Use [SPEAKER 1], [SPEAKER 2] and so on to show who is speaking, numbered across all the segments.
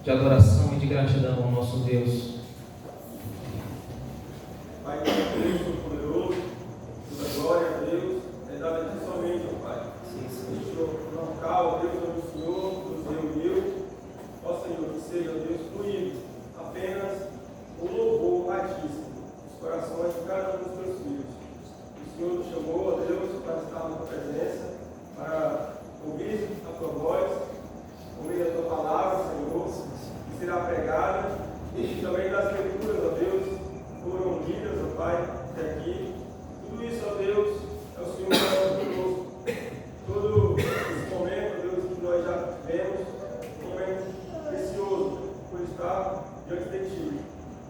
[SPEAKER 1] de adoração e de gratidão ao nosso Deus.
[SPEAKER 2] Pai, Deus Todo-Poderoso, toda glória a Deus é dada a Ti somente, ó Pai. Este local, Deus, onde o Senhor nos reuniu, ó Senhor, que seja, Deus, fluido apenas o louvor a Ti, nos corações de cada um dos Teus filhos. O Senhor nos chamou, ó Deus, para estar na Tua presença, para ouvir a Tua voz, ouvir a Tua palavra, Senhor, que será pregada, e também das leituras, ó Deus, foram lidas, ó Pai, até aqui. Tudo isso, ó Deus, é o Senhor que está conosco. Todo esse momento, ó Deus, que nós já vivemos, um momento precioso por estar diante de Ti.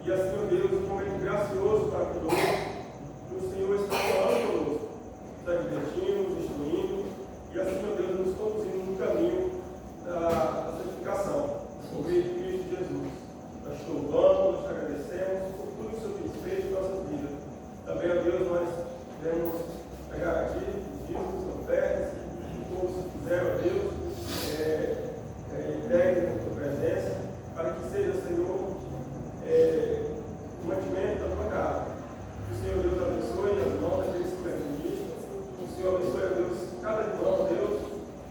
[SPEAKER 2] E assim, ó Deus, um momento gracioso para conosco, que o Senhor está falando conosco, está divertindo, nos instruindo, e assim, ó Deus, nos conduzindo no caminho da santificação, por meio de Cristo Jesus. Nós te louvamos, nós te agradecemos por tudo que o Senhor tem feito em nossas vidas. Também, ó Deus, nós queremos pegar aqui os dízimos, ofertas, como se fizer, ó Deus, entregue na tua presença, para que seja, Senhor, o mantimento da tua casa. Que o Senhor, Deus, abençoe as mãos daqueles que permitem. Que o Senhor abençoe, ó Deus, cada irmão, Deus,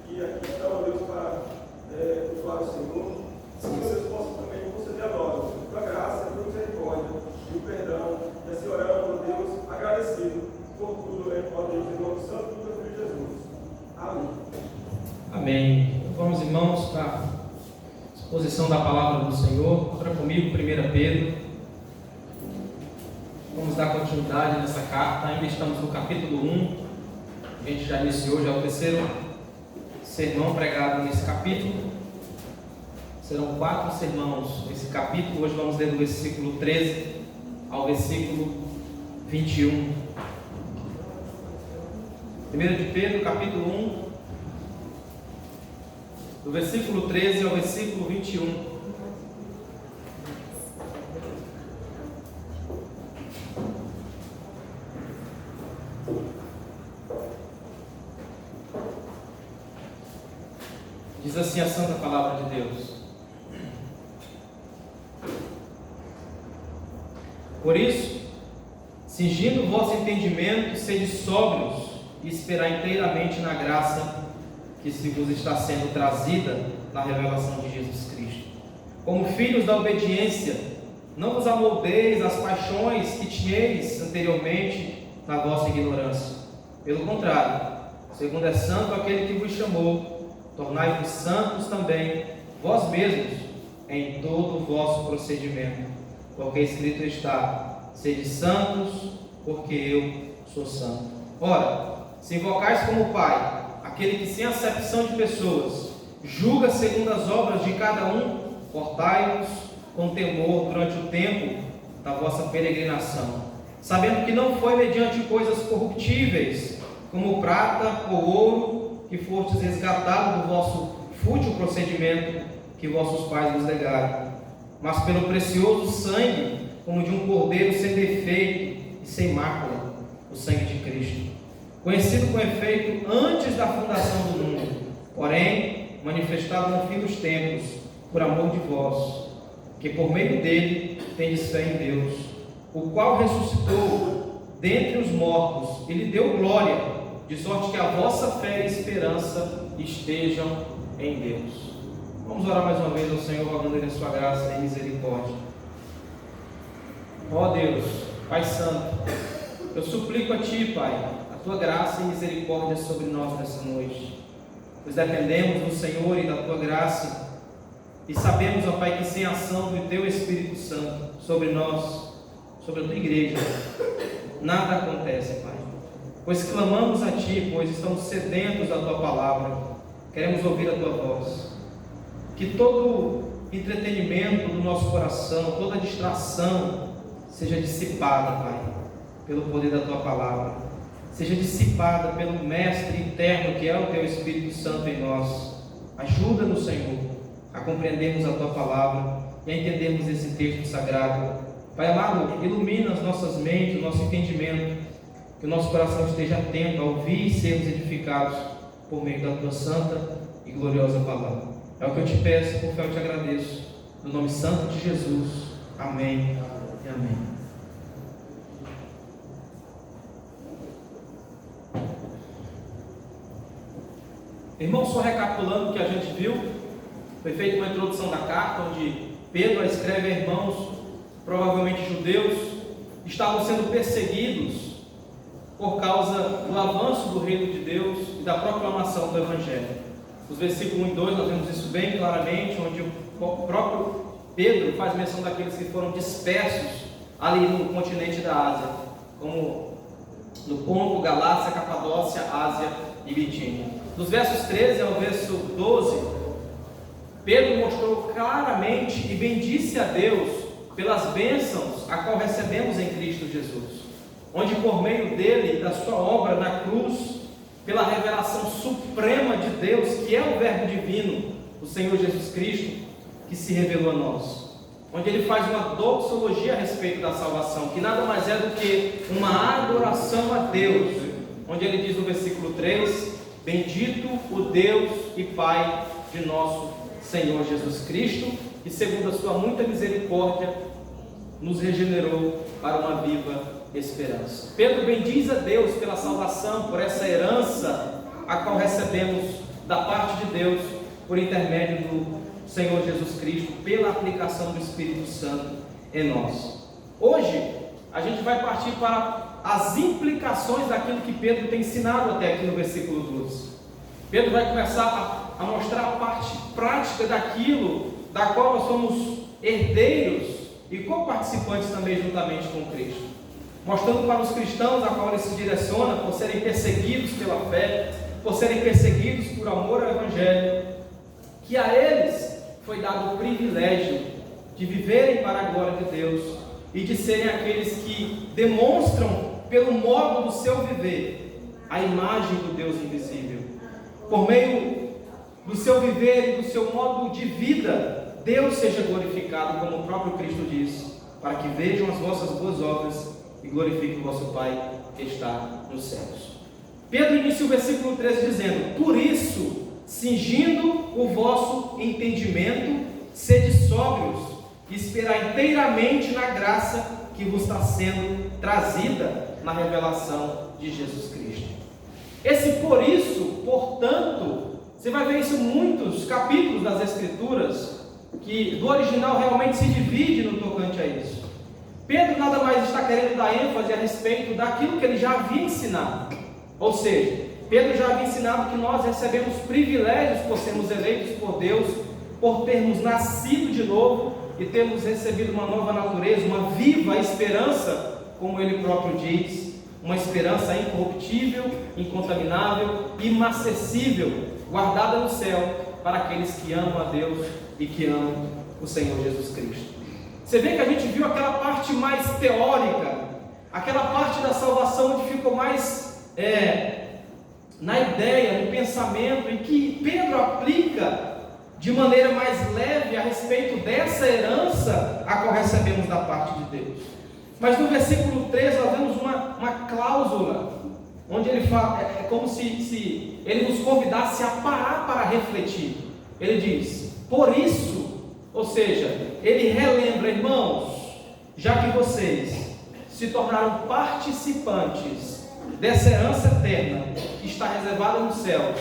[SPEAKER 2] que aqui estão, ó Deus, para cultuar o Senhor. Que o Senhor possa também conceder a nós a tua graça, a tua misericórdia e o perdão. E assim oramos, ó Deus, agradecido por tudo, ó Deus, em nome santo do teu Filho Jesus. Amém.
[SPEAKER 1] Amém. Vamos, irmãos, para a exposição da palavra do Senhor. Abra comigo 1 Pedro. Vamos dar continuidade nessa carta. Ainda estamos no capítulo 1. A gente já iniciou, já é o terceiro sermão pregado nesse capítulo. Serão 4 sermãos nesse capítulo. Hoje vamos ler do versículo 13 ao versículo 21. 1 de Pedro, capítulo 1, do versículo 13 ao versículo 21. Diz assim a santa palavra de Deus: Por isso, cingindo o vosso entendimento, sede sóbrios e esperar inteiramente na graça que se vos está sendo trazida na revelação de Jesus Cristo. Como filhos da obediência, não vos amoldeis às paixões que tinhais anteriormente na vossa ignorância. Pelo contrário, segundo é santo aquele que vos chamou, tornai-vos santos também, vós mesmos, em todo o vosso procedimento. Porque escrito está: sede santos, porque eu sou santo. Ora, se invocais como Pai aquele que sem acepção de pessoas julga segundo as obras de cada um, portai-vos com temor durante o tempo da vossa peregrinação, sabendo que não foi mediante coisas corruptíveis, como prata ou ouro, que fostes resgatados do vosso fútil procedimento que vossos pais vos legaram, mas pelo precioso sangue, como de um cordeiro sem defeito e sem mácula, o sangue de Cristo, conhecido com efeito antes da fundação do mundo, porém manifestado no fim dos tempos, por amor de vós, que por meio dele tendes fé em Deus, o qual ressuscitou dentre os mortos e lhe deu glória, de sorte que a vossa fé e esperança estejam em Deus. Vamos orar mais uma vez ao Senhor, rogando-lhe a sua graça e misericórdia. Ó Deus, Pai Santo, eu suplico a Ti, Pai, a Tua graça e misericórdia sobre nós nessa noite, pois dependemos do Senhor e da Tua graça, e sabemos, ó Pai, que sem a ação do Teu Espírito Santo sobre nós, sobre a Tua igreja, nada acontece, Pai. Pois clamamos a Ti, pois estamos sedentos da Tua palavra, queremos ouvir a Tua voz. Que todo entretenimento do nosso coração, toda distração, seja dissipada, Pai, pelo poder da Tua palavra, seja dissipada pelo Mestre interno que é o Teu Espírito Santo em nós. Ajuda-nos, Senhor, a compreendermos a Tua palavra e a entendermos esse texto sagrado. Pai amado, ilumina as nossas mentes, o nosso entendimento, que o nosso coração esteja atento a ouvir e sermos edificados por meio da Tua santa e gloriosa palavra. É o que eu te peço, por fé eu te agradeço. No nome santo de Jesus. Amém e amém. Irmão, só recapitulando o que a gente viu, foi feita uma introdução da carta, onde Pedro escreve a irmãos, provavelmente judeus, estavam sendo perseguidos por causa do avanço do reino de Deus e da proclamação do Evangelho. Nos versículos 1 e 2 nós vemos isso bem claramente, onde o próprio Pedro faz menção daqueles que foram dispersos ali no continente da Ásia, como no Ponto, Galácia, Capadócia, Ásia e Bitínia. Dos versos 13 ao verso 12, Pedro mostrou claramente e bendisse a Deus pelas bênçãos a qual recebemos em Cristo Jesus, onde por meio dele e da sua obra na cruz, pela revelação suprema de Deus, que é o Verbo divino, o Senhor Jesus Cristo, que se revelou a nós, onde ele faz uma doxologia a respeito da salvação, que nada mais é do que uma adoração a Deus, onde ele diz no versículo 3: bendito o Deus e Pai de nosso Senhor Jesus Cristo, que segundo a sua muita misericórdia nos regenerou para uma viva esperança. Pedro bendiz a Deus pela salvação, por essa herança a qual recebemos da parte de Deus por intermédio do Senhor Jesus Cristo, pela aplicação do Espírito Santo em nós. Hoje a gente vai partir para as implicações daquilo que Pedro tem ensinado até aqui no versículo 12. Pedro vai começar a mostrar a parte prática daquilo da qual nós somos herdeiros e co-participantes também juntamente com Cristo, mostrando para os cristãos a qual ele se direciona por serem perseguidos pela fé, por serem perseguidos por amor ao Evangelho, que a eles foi dado o privilégio de viverem para a glória de Deus e de serem aqueles que demonstram pelo modo do seu viver a imagem do Deus invisível. Por meio do seu viver e do seu modo de vida, Deus seja glorificado, como o próprio Cristo diz, para que vejam as vossas boas obras e glorifiquem o vosso Pai que está nos céus. Pedro inicia o versículo 13 dizendo: por isso, cingindo o vosso entendimento, sede sóbrios e esperai inteiramente na graça que vos está sendo trazida na revelação de Jesus Cristo. Esse por isso, portanto, você vai ver isso em muitos capítulos das Escrituras, que do original realmente se divide no tocante a isso. Pedro nada mais está querendo dar ênfase a respeito daquilo que ele já havia ensinado. Ou seja, Pedro já havia ensinado que nós recebemos privilégios por sermos eleitos por Deus, por termos nascido de novo e termos recebido uma nova natureza, uma viva esperança, como ele próprio diz, uma esperança incorruptível, incontaminável, inacessível, guardada no céu para aqueles que amam a Deus e que amam o Senhor Jesus Cristo. Você vê que a gente viu aquela parte mais teórica, aquela parte da salvação onde ficou mais na ideia, no pensamento, e que Pedro aplica de maneira mais leve a respeito dessa herança a qual recebemos da parte de Deus. Mas no versículo 13 nós vemos uma cláusula, onde ele fala, é como se ele nos convidasse a parar para refletir. Ele diz: por isso, ou seja, ele relembra, irmãos, já que vocês se tornaram participantes dessa herança eterna que está reservada nos céus,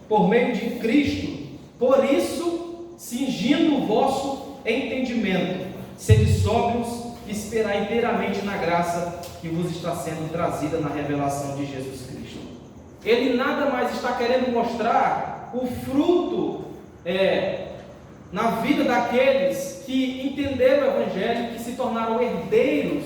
[SPEAKER 1] por meio de Cristo, por isso, cingindo o vosso entendimento, sede sóbrios e esperai inteiramente na graça que vos está sendo trazida na revelação de Jesus Cristo. Ele nada mais está querendo mostrar o fruto na vida daqueles que entenderam o Evangelho, que se tornaram herdeiros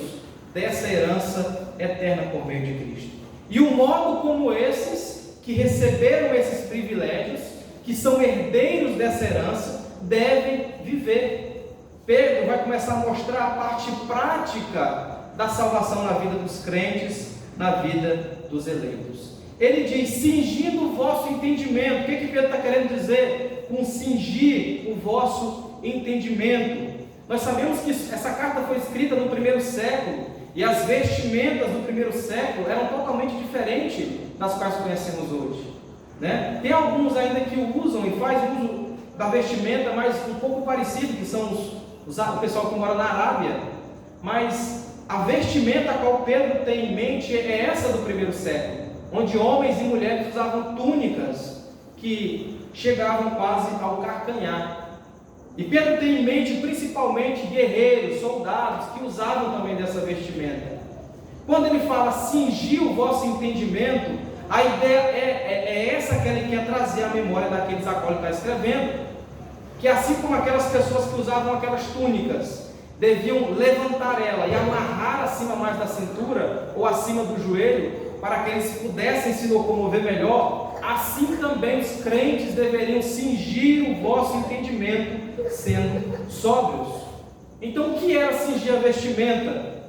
[SPEAKER 1] dessa herança eterna por meio de Cristo. E o modo como esses que receberam esses privilégios, que são herdeiros dessa herança, devem viver. Pedro vai começar a mostrar a parte prática da salvação na vida dos crentes, na vida dos eleitos. Ele diz: cingindo o vosso entendimento. O que Pedro está querendo dizer com cingir o vosso entendimento? Nós sabemos que essa carta foi escrita no primeiro século, e as vestimentas do primeiro século eram totalmente diferentes das quais conhecemos hoje, né? Tem alguns ainda que usam e fazem uso da vestimenta, mas um pouco parecido, que são o pessoal que mora na Arábia, mas a vestimenta a qual Pedro tem em mente é essa do primeiro século, onde homens e mulheres usavam túnicas que chegavam quase ao calcanhar. E Pedro tem em mente principalmente guerreiros, soldados que usavam também dessa vestimenta. Quando ele fala cingir o vosso entendimento, a ideia é essa que ele quer trazer à memória daqueles a qual ele está escrevendo, que assim como aquelas pessoas que usavam aquelas túnicas deviam levantar ela e amarrar acima mais da cintura ou acima do joelho, para que eles pudessem se locomover melhor, assim também os crentes deveriam cingir o vosso entendimento, sendo sóbrios. Então, o que era cingir a vestimenta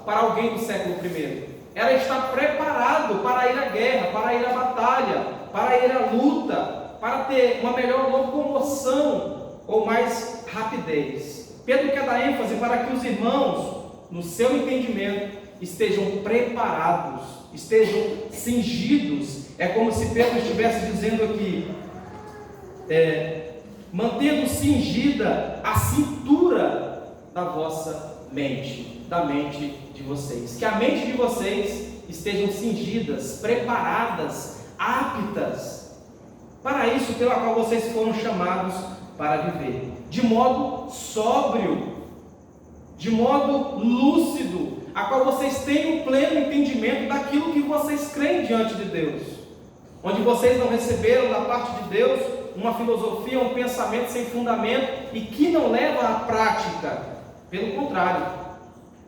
[SPEAKER 1] para alguém do século I? Era estar preparado para ir à guerra, para ir à batalha, para ir à luta, para ter uma melhor locomoção ou mais rapidez. Pedro quer dar ênfase para que os irmãos, no seu entendimento, estejam preparados, estejam cingidos. É como se Pedro estivesse dizendo aqui, mantendo cingida a cintura da vossa mente, da mente de vocês. Que a mente de vocês estejam cingidas, preparadas, aptas para isso pela qual vocês foram chamados para viver, de modo sóbrio, de modo lúcido, a qual vocês tenham pleno entendimento daquilo que vocês creem diante de Deus, onde vocês não receberam da parte de Deus uma filosofia, um pensamento sem fundamento e que não leva à prática, pelo contrário.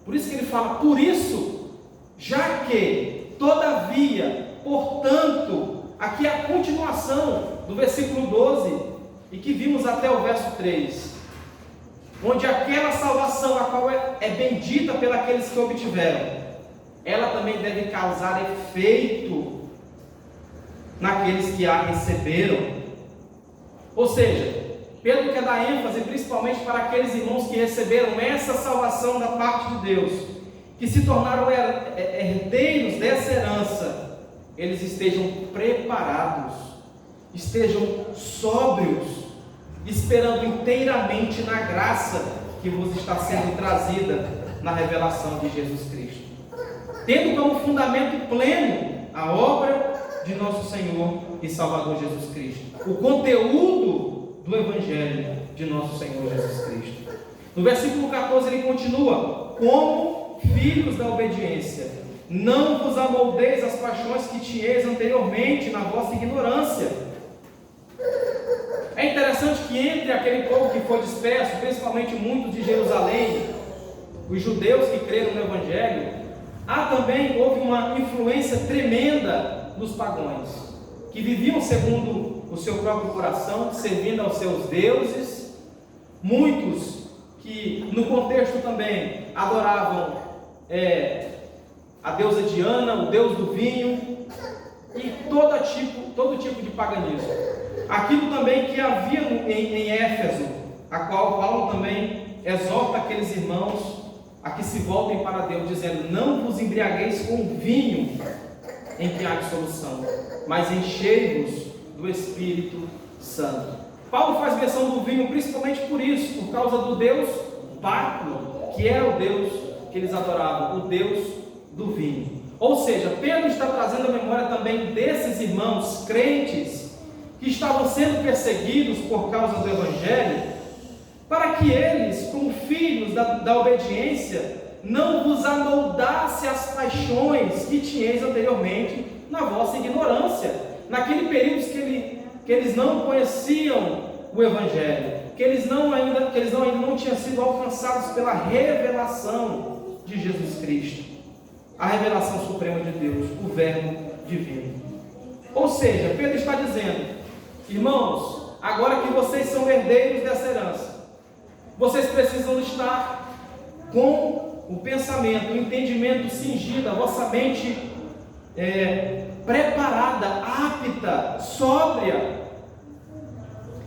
[SPEAKER 1] Por isso que ele fala, por isso, já que, todavia, portanto, aqui é a continuação do versículo 12, e que vimos até o verso 3, onde aquela salvação a qual é bendita pelos que obtiveram, ela também deve causar efeito naqueles que a receberam. Ou seja, Pedro quer dar ênfase principalmente para aqueles irmãos que receberam essa salvação da parte de Deus, que se tornaram herdeiros dessa herança, eles estejam preparados, estejam sóbrios, esperando inteiramente na graça que vos está sendo trazida na revelação de Jesus Cristo, tendo como fundamento pleno a obra de nosso Senhor e Salvador Jesus Cristo, o conteúdo do Evangelho de nosso Senhor Jesus Cristo. No versículo 14 ele continua, como filhos da obediência, não vos amoldeis as paixões que tinhais anteriormente na vossa ignorância. É interessante que entre aquele povo que foi disperso, principalmente muitos de Jerusalém, os judeus que creram no Evangelho, houve uma influência tremenda dos pagãos, que viviam segundo o seu próprio coração, servindo aos seus deuses, muitos que no contexto também adoravam a deusa Diana, o deus do vinho, e todo tipo de paganismo. Aquilo também que havia em Éfeso, a qual Paulo também exorta aqueles irmãos a que se voltem para Deus, dizendo, não vos embriagueis com vinho em que há dissolução, mas enchei-vos do Espírito Santo. Paulo faz menção do vinho principalmente por isso, por causa do Deus Báculo, que era o Deus que eles adoravam, o Deus do vinho. Ou seja, Pedro está trazendo a memória também desses irmãos crentes que estavam sendo perseguidos por causa do Evangelho, para que eles, como filhos da obediência, não vos amoldasse as paixões que tinhais anteriormente na vossa ignorância, naquele período que eles não conheciam o Evangelho, que eles ainda não tinham sido alcançados pela revelação de Jesus Cristo, a revelação suprema de Deus, o Verbo divino. Ou seja, Pedro está dizendo, irmãos, agora que vocês são herdeiros dessa herança, vocês precisam estar com o pensamento, o entendimento cingido, a vossa mente preparada, apta, sóbria,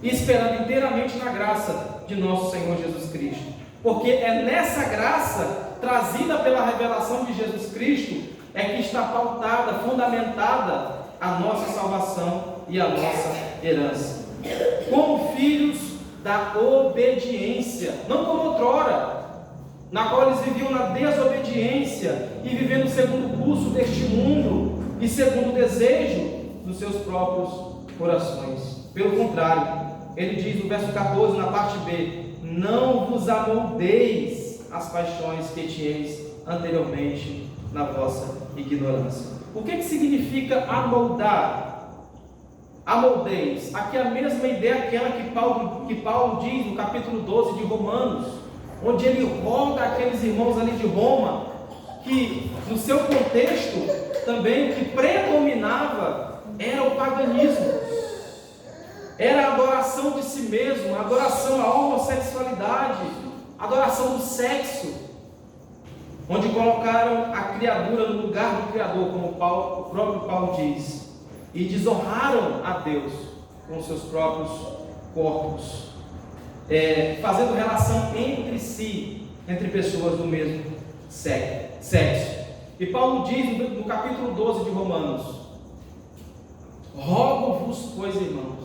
[SPEAKER 1] e esperando inteiramente na graça de nosso Senhor Jesus Cristo. Porque é nessa graça, trazida pela revelação de Jesus Cristo, é que está pautada, fundamentada a nossa salvação e a nossa herança. Como filhos da obediência, não como outrora, na qual eles viviam na desobediência e vivendo segundo o curso deste mundo e segundo o desejo dos seus próprios corações. Pelo contrário, ele diz no verso 14, na parte B: não vos amoldeis às paixões que tinhais anteriormente na vossa ignorância. O que significa amoldar? Amoldeis, aqui é a mesma ideia aquela que Paulo diz no capítulo 12 de Romanos, onde ele roga aqueles irmãos ali de Roma, que no seu contexto também o que predominava era o paganismo, era a adoração de si mesmo, a adoração à homossexualidade, a adoração do sexo, onde colocaram a criatura no lugar do Criador, como o próprio Paulo diz, e desonraram a Deus com seus próprios corpos, fazendo relação entre si, entre pessoas do mesmo sexo. E Paulo diz no capítulo 12 de Romanos: rogo-vos, pois, irmãos,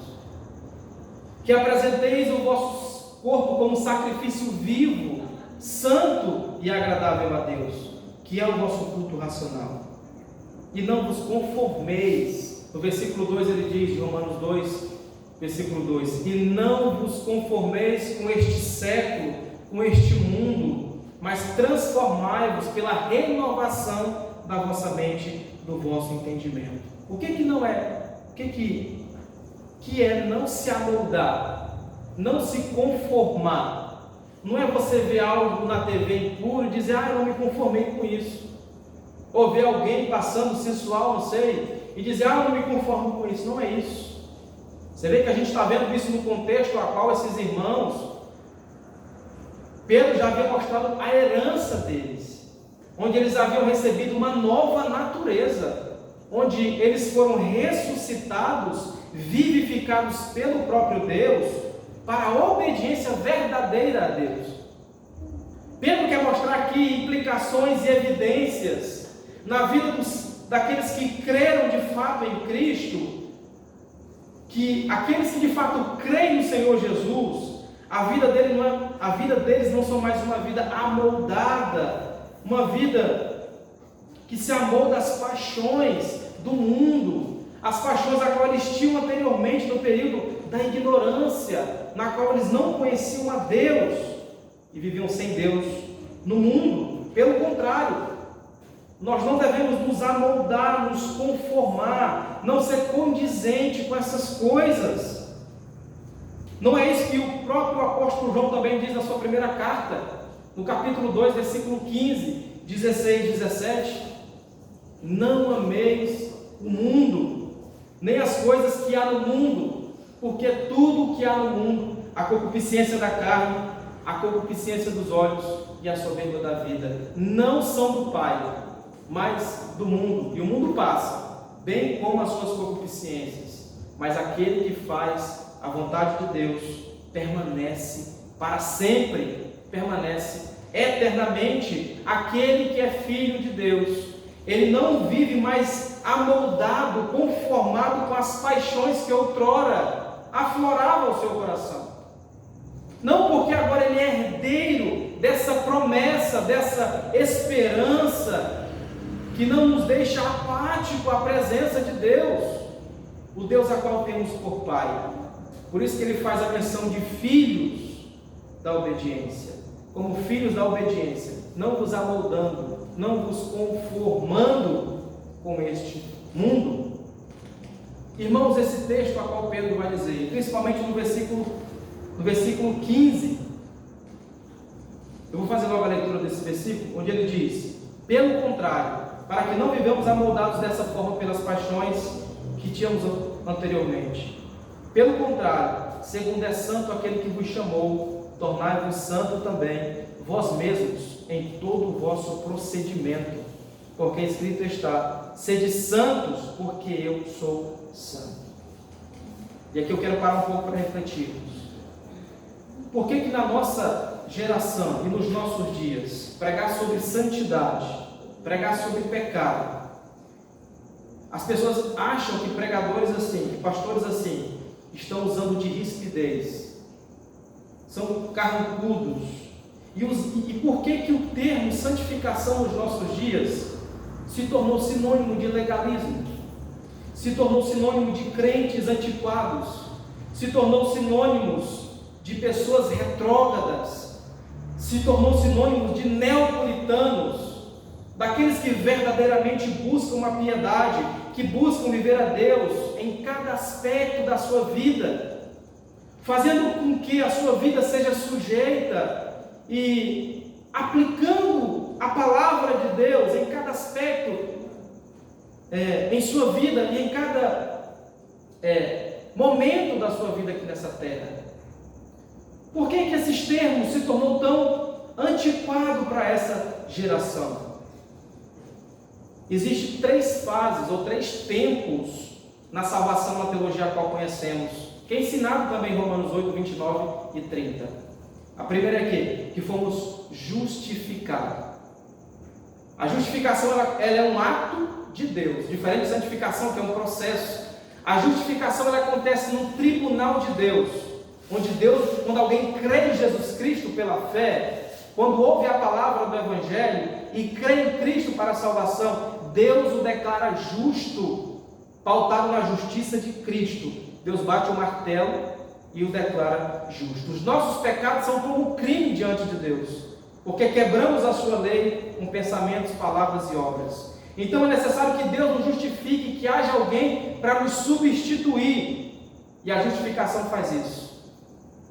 [SPEAKER 1] que apresenteis o vosso corpo como sacrifício vivo, santo e agradável a Deus, que é o vosso culto racional. E não vos conformeis. No versículo 2 ele diz, de Romanos 2, versículo 2: e não vos conformeis com este século, com este mundo, mas transformai-vos pela renovação da vossa mente, do vosso entendimento. O que não é? O que é não se amoldar, não se conformar? Não é você ver algo na TV impuro e dizer: eu não me conformei com isso. Ou ver alguém passando sensual, não sei, e dizer: eu não me conformo com isso. Não é isso. Você vê que a gente está vendo isso no contexto a qual esses irmãos, Pedro já havia mostrado a herança deles, onde eles haviam recebido uma nova natureza, onde eles foram ressuscitados, vivificados pelo próprio Deus, para a obediência verdadeira a Deus. Pedro quer mostrar aqui implicações e evidências na vida daqueles que creram de fato em Cristo, que aqueles que de fato creem no Senhor Jesus, a vida deles não são mais uma vida amoldada, uma vida que se amolda às paixões do mundo, as paixões a qual eles tinham anteriormente no período da ignorância, na qual eles não conheciam a Deus e viviam sem Deus no mundo. Pelo contrário, nós não devemos nos amoldar, nos conformar, não ser condizente com essas coisas. Não é isso que o próprio apóstolo João também diz na sua primeira carta, no capítulo 2, versículo 15, 16 e 17: não ameis o mundo, nem as coisas que há no mundo, porque tudo o que há no mundo, a concupiscência da carne, a concupiscência dos olhos e a soberba da vida, não são do Pai, mas do mundo. E o mundo passa, bem como as suas concupiscências, mas aquele que faz a vontade de Deus permanece para sempre, permanece eternamente. Aquele que é filho de Deus, ele não vive mais amoldado, conformado com as paixões que outrora afloravam o seu coração. Não porque agora ele é herdeiro dessa promessa, dessa esperança que não nos deixa apático à presença de Deus, o Deus a qual temos por Pai. Por isso que ele faz a menção de filhos da obediência. Como filhos da obediência, não vos amoldando, não vos conformando com este mundo. Irmãos, esse texto a qual Pedro vai dizer, principalmente no versículo 15, eu vou fazer logo a leitura desse versículo, onde ele diz: pelo contrário, para que não vivamos amoldados dessa forma pelas paixões que tínhamos anteriormente. Pelo contrário, segundo é santo aquele que vos chamou, tornai-vos santo também, vós mesmos, em todo o vosso procedimento, porque escrito está: sede santos, porque eu sou santo. E aqui eu quero parar um pouco para refletirmos. Por que na nossa geração e nos nossos dias, pregar sobre santidade, pregar sobre pecado, as pessoas acham que pregadores assim, que pastores assim, estão usando de rispidez, são carrancudos. E por que o termo santificação nos nossos dias se tornou sinônimo de legalismo? Se tornou sinônimo de crentes antiquados? Se tornou sinônimos de pessoas retrógradas? Se tornou sinônimo de neopuritanos? Daqueles que verdadeiramente buscam uma piedade, que buscam viver a Deus em cada aspecto da sua vida, fazendo com que a sua vida seja sujeita e aplicando a palavra de Deus em cada aspecto em sua vida e em cada momento da sua vida aqui nessa terra. Por que esses termos se tornou tão antiquado para essa geração? Existem 3 fases ou 3 tempos na salvação na teologia a qual conhecemos, que é ensinado também em Romanos 8, 29 e 30. A primeira é que fomos justificados. A justificação ela é um ato de Deus, diferente de santificação, que é um processo. A justificação ela acontece no tribunal de Deus, quando alguém crê em Jesus Cristo pela fé, quando ouve a palavra do Evangelho e crê em Cristo para a salvação, Deus o declara justo, pautado na justiça de Cristo. Deus bate o martelo e o declara justo. Os nossos pecados são como um crime diante de Deus, porque quebramos a sua lei com pensamentos, palavras e obras. Então é necessário que Deus nos justifique, que haja alguém para nos substituir, e a justificação faz isso.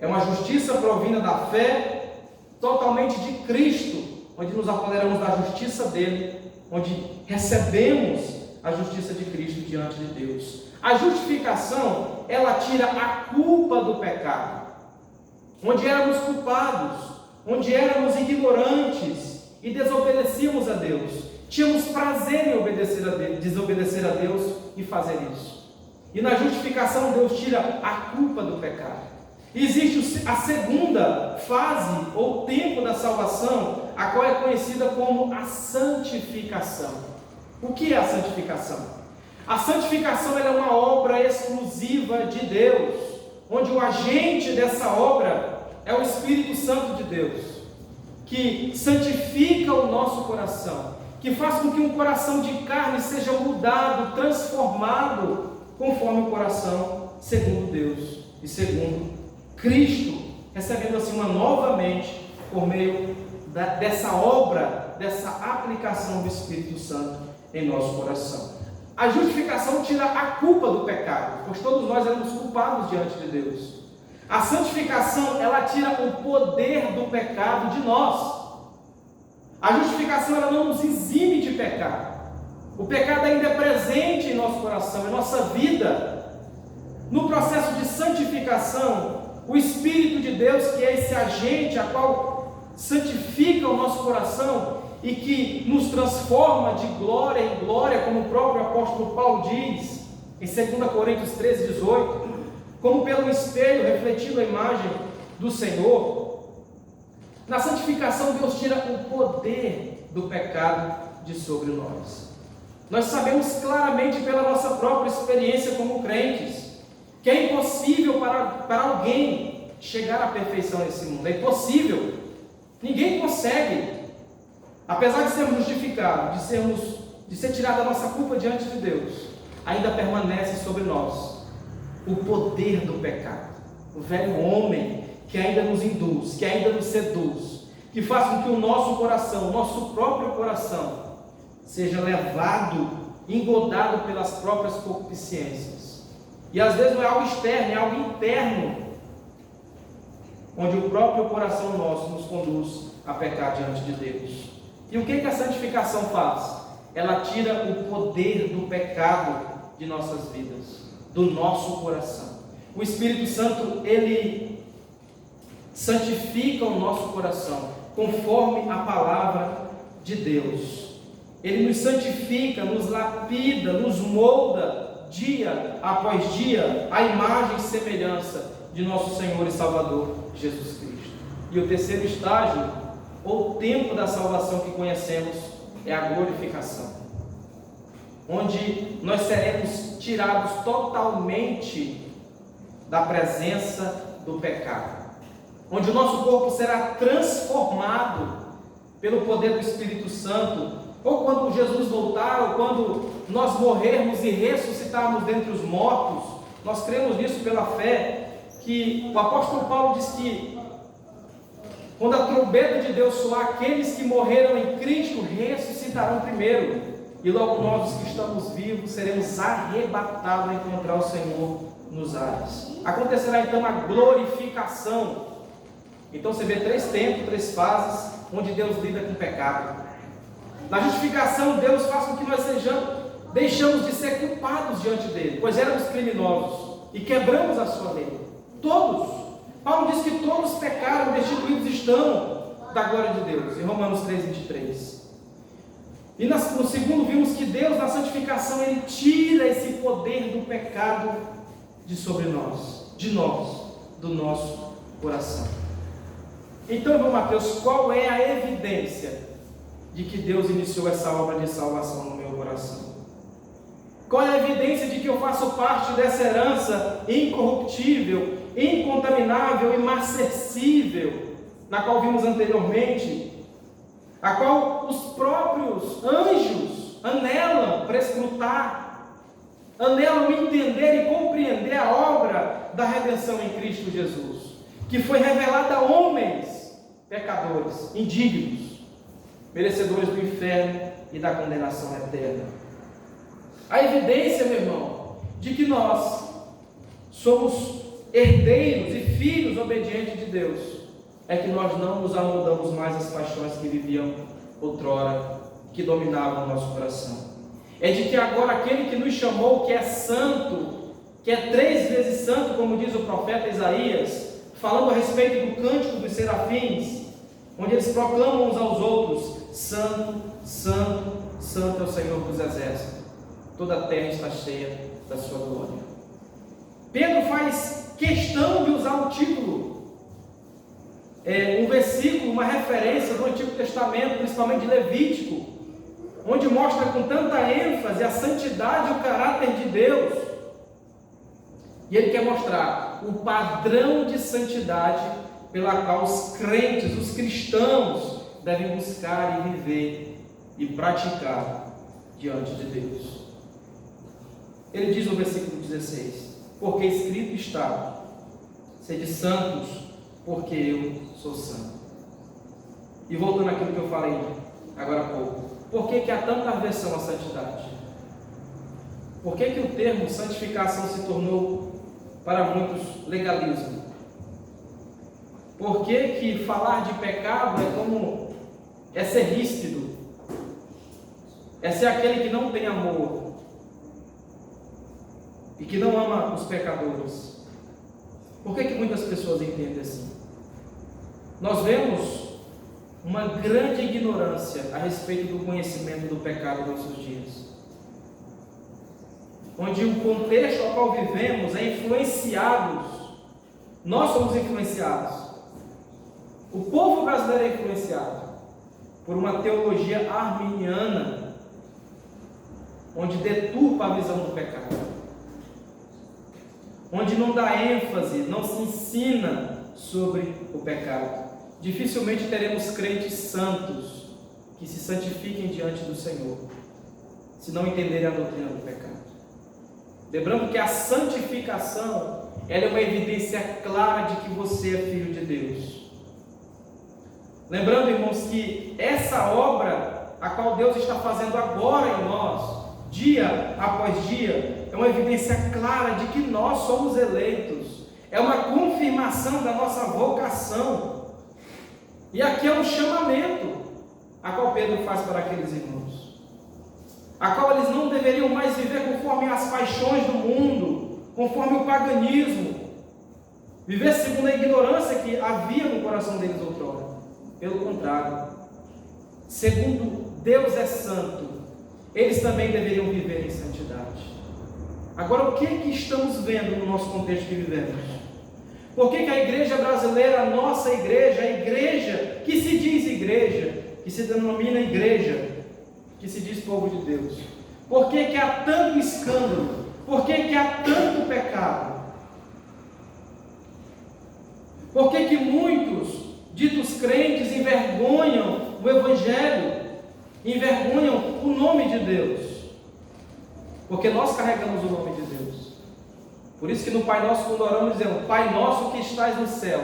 [SPEAKER 1] É uma justiça provinda da fé, totalmente de Cristo, onde nos apoderamos da justiça dele, onde recebemos a justiça de Cristo diante de Deus. A justificação, ela tira a culpa do pecado, onde éramos culpados, onde éramos ignorantes e desobedecíamos a Deus. Tínhamos prazer em desobedecer a Deus e fazer isso. E na justificação Deus tira a culpa do pecado. Existe a segunda fase ou tempo da salvação, a qual é conhecida como a santificação. O que é a santificação? A santificação ela é uma obra exclusiva de Deus, onde o agente dessa obra é o Espírito Santo de Deus, que santifica o nosso coração, que faz com que um coração de carne seja mudado, transformado, conforme o coração segundo Deus e segundo Cristo, recebendo assim uma nova mente por meio dessa obra, dessa aplicação do Espírito Santo em nosso coração. A justificação tira a culpa do pecado, pois todos nós éramos culpados diante de Deus. A santificação, ela tira o poder do pecado de nós. A justificação, ela não nos exime de pecar. O pecado ainda é presente em nosso coração, em nossa vida. No processo de santificação, o Espírito de Deus, que é esse agente a qual santifica o nosso coração e que nos transforma de glória em glória, como o próprio apóstolo Paulo diz em 2 Coríntios 13, 18, como pelo espelho refletindo a imagem do Senhor. Na santificação, Deus tira o poder do pecado de sobre nós. Nós sabemos claramente pela nossa própria experiência como crentes, que é impossível para alguém chegar à perfeição nesse mundo. É impossível. Ninguém consegue. Apesar de sermos justificados, de ser tirada a nossa culpa diante de Deus, ainda permanece sobre nós o poder do pecado. O velho homem que ainda nos induz, que ainda nos seduz, que faz com que o nosso coração, o nosso próprio coração, seja levado, engodado pelas próprias concupiscências. E às vezes não é algo externo, é algo interno, onde o próprio coração nosso nos conduz a pecar diante de Deus. E o que a santificação faz? Ela tira o poder do pecado de nossas vidas, do nosso coração. O Espírito Santo, ele santifica o nosso coração conforme a palavra de Deus. Ele nos santifica, nos lapida, nos molda dia após dia a imagem e semelhança de nosso Senhor e Salvador Jesus Cristo. E o terceiro estágio, ou tempo da salvação que conhecemos, é a glorificação, onde nós seremos tirados totalmente da presença do pecado. onde o nosso corpo será transformado pelo poder do Espírito Santo, ou quando Jesus voltar, ou quando nós morrermos e ressuscitarmos dentre os mortos. Nós cremos nisso pela fé, que o apóstolo Paulo diz que quando a trombeta de Deus soar, aqueles que morreram em Cristo ressuscitarão primeiro, e logo nós, os que estamos vivos, seremos arrebatados a encontrar o Senhor nos ares. Acontecerá então a glorificação. Então você vê 3 tempos, 3 fases, onde Deus lida com o pecado. Na justificação, Deus faz com que nós deixamos de ser culpados diante dele, pois éramos criminosos e quebramos a sua lei. Todos. Paulo diz que todos pecaram, destituídos estão da glória de Deus, em Romanos 3:23. E no segundo vimos que Deus, na santificação, Ele tira esse poder do pecado de sobre nós, do nosso coração. Então, irmão Mateus, qual é a evidência de que Deus iniciou essa obra de salvação no meu coração? Qual é a evidência de que eu faço parte dessa herança incorruptível, incontaminável, imarcessível, na qual vimos anteriormente, a qual os próprios anjos anelam prescrutar, anelam entender e compreender a obra da redenção em Cristo Jesus, que foi revelada a homens pecadores, indignos, merecedores do inferno e da condenação eterna. A evidência, meu irmão, de que nós somos herdeiros e filhos obedientes de Deus, é que nós não nos amoldamos mais às paixões que viviam outrora, que dominavam o nosso coração. É de que agora aquele que nos chamou, que é santo, que é 3 vezes santo, como diz o profeta Isaías, falando a respeito do cântico dos serafins, onde eles proclamam uns aos outros: Santo, Santo, Santo é o Senhor dos exércitos, toda a terra está cheia da sua glória. Pedro faz questão de usar o título, um versículo, uma referência do Antigo Testamento, principalmente de Levítico, onde mostra com tanta ênfase a santidade e o caráter de Deus. E ele quer mostrar o padrão de santidade pela qual os crentes, os cristãos, devem buscar e viver e praticar diante de Deus. Ele diz no versículo 16: porque escrito está: sede santos, porque eu sou santo. E voltando àquilo que eu falei agora há pouco, por que há tanta aversão à santidade? Por que o termo santificação se tornou para muitos legalismo? Por que falar de pecado é ser ríspido, é ser aquele que não tem amor e que não ama os pecadores? Por que muitas pessoas entendem assim? Nós vemos uma grande ignorância a respeito do conhecimento do pecado nos nossos dias, onde o contexto ao qual vivemos é influenciado, nós somos influenciados, o povo brasileiro é influenciado por uma teologia arminiana, onde deturpa a visão do pecado, onde não dá ênfase, não se ensina sobre o pecado. Dificilmente teremos crentes santos que se santifiquem diante do Senhor, se não entenderem a doutrina do pecado. Lembrando que a santificação, ela é uma evidência clara de que você é filho de Deus. Lembrando, irmãos, que essa obra, a qual Deus está fazendo agora em nós, dia após dia, é uma evidência clara de que nós somos eleitos, é uma confirmação da nossa vocação. E aqui é um chamamento, a qual Pedro faz para aqueles irmãos, a qual eles não deveriam mais viver conforme as paixões do mundo, conforme o paganismo, viver segundo a ignorância que havia no coração deles outrora. Pelo contrário, segundo Deus é santo, eles também deveriam viver em santidade. Agora, o que estamos vendo no nosso contexto que vivemos? Por que a igreja brasileira, a nossa igreja, a igreja que se diz igreja, que se denomina igreja, que se diz povo de Deus, por que há tanto escândalo? Por que há tanto pecado? Por que muitos ditos crentes envergonham o Evangelho, envergonham o nome de Deus? Porque nós carregamos o nome de Deus. Por isso que no Pai Nosso, quando oramos, dizemos: Pai nosso que estás no céu,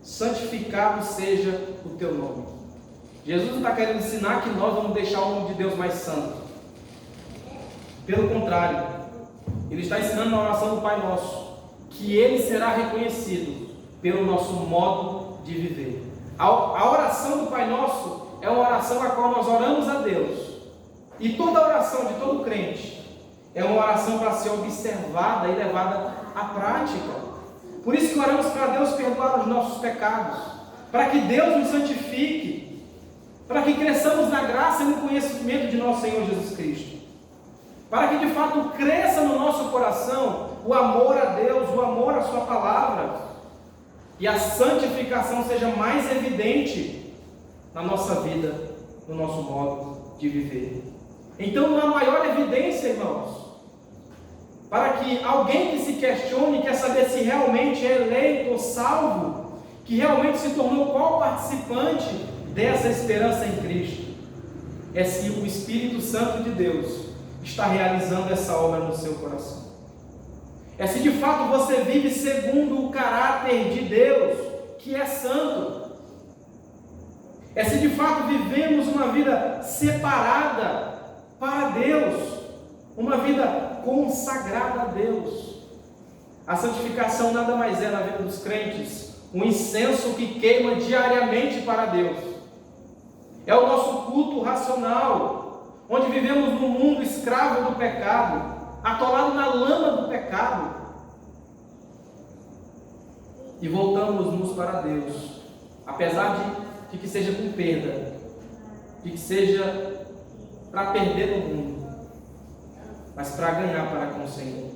[SPEAKER 1] santificado seja o teu nome. Jesus não está querendo ensinar que nós vamos deixar o nome de Deus mais santo. Pelo contrário, Ele está ensinando na oração do Pai Nosso que Ele será reconhecido pelo nosso modo de viver. A oração do Pai Nosso é uma oração a qual nós oramos a Deus. E toda oração de todo crente é uma oração para ser observada e levada à prática. Por isso que oramos para Deus perdoar os nossos pecados, para que Deus nos santifique, para que cresçamos na graça e no conhecimento de nosso Senhor Jesus Cristo, para que de fato cresça no nosso coração o amor a Deus, o amor à Sua palavra, e a santificação seja mais evidente na nossa vida, no nosso modo de viver. Então, a maior evidência, irmãos, para que alguém que se questione, quer saber se realmente é eleito ou salvo, que realmente se tornou qual participante dessa esperança em Cristo, é se o Espírito Santo de Deus está realizando essa obra no seu coração. É se de fato você vive segundo o caráter de Deus, que é santo. É se de fato vivemos uma vida separada para Deus, uma vida consagrada a Deus. A santificação nada mais é na vida dos crentes um incenso que queima diariamente para Deus. É o nosso culto racional, onde vivemos num mundo escravo do pecado, atolado na lama do pecado, e voltamos-nos para Deus, apesar de que seja com perda, de que seja para perder no mundo, mas para ganhar para com o Senhor,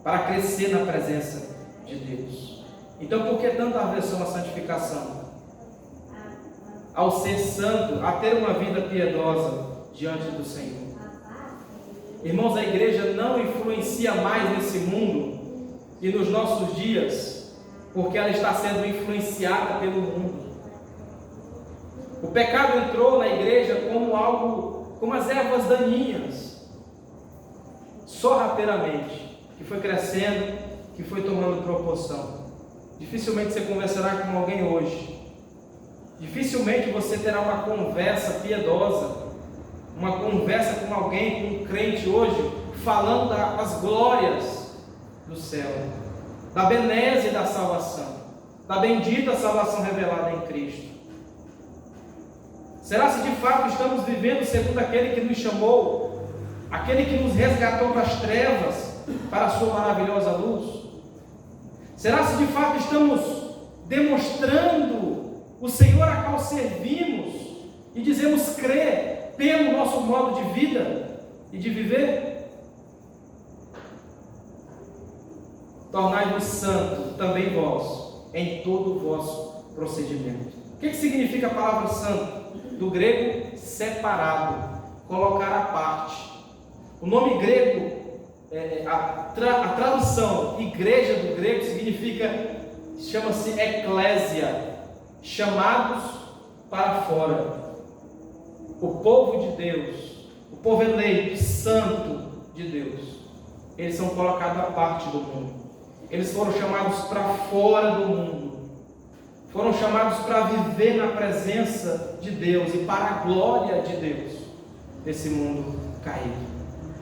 [SPEAKER 1] para crescer na presença de Deus. Então, por que tanta aversão à santificação? Ao ser santo, a ter uma vida piedosa diante do Senhor. Irmãos, a igreja não influencia mais nesse mundo e nos nossos dias, porque ela está sendo influenciada pelo mundo. O pecado entrou na igreja como algo, como as ervas daninhas, sorrateiramente, que foi crescendo, que foi tomando proporção. Dificilmente você conversará com alguém hoje, dificilmente você terá uma conversa piedosa, uma conversa com alguém, com um crente hoje, falando das glórias do céu, da benesse da salvação, da bendita salvação revelada em Cristo. Será se de fato estamos vivendo segundo aquele que nos chamou, aquele que nos resgatou das trevas para a sua maravilhosa luz? Será se de fato estamos demonstrando o Senhor a qual servimos e dizemos crer pelo nosso modo de vida e de viver? Tornai-vos santo também vós, em todo o vosso procedimento. O que significa a palavra santo? Do grego separado, colocar à parte. O nome grego, a tradução igreja do grego significa, chama-se eclésia, chamados para fora. O povo de Deus, o povo eleito, santo de Deus, eles são colocados à parte do mundo. Eles foram chamados para fora do mundo. Foram chamados para viver na presença de Deus e para a glória de Deus nesse mundo caído.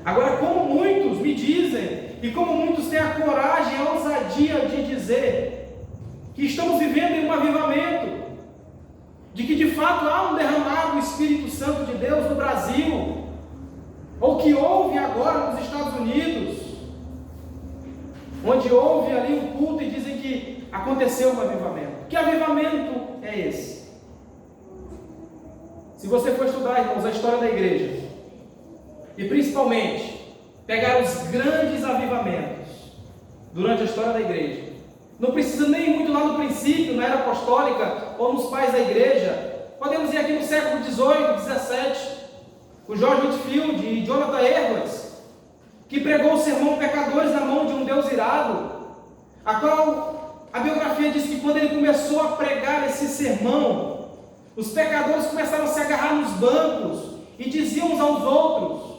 [SPEAKER 1] Agora, como muitos me dizem, e como muitos têm a coragem, a ousadia de dizer que estamos vivendo em um avivamento, de que de fato há um derramado do Espírito Santo de Deus no Brasil, ou que houve agora nos Estados Unidos, onde houve ali um culto e dizem que aconteceu um avivamento. Que avivamento é esse? Se você for estudar, irmãos, a história da igreja, e principalmente pegar os grandes avivamentos durante a história da igreja, não precisa nem ir muito lá no princípio, na era apostólica ou nos pais da igreja. Podemos ir aqui no século XVIII, XVII, com George Whitefield e Jonathan Edwards, que pregou o sermão Pecadores na mão de um Deus irado, a qual A biografia diz que quando ele começou a pregar esse sermão, os pecadores começaram a se agarrar nos bancos e diziam uns aos outros: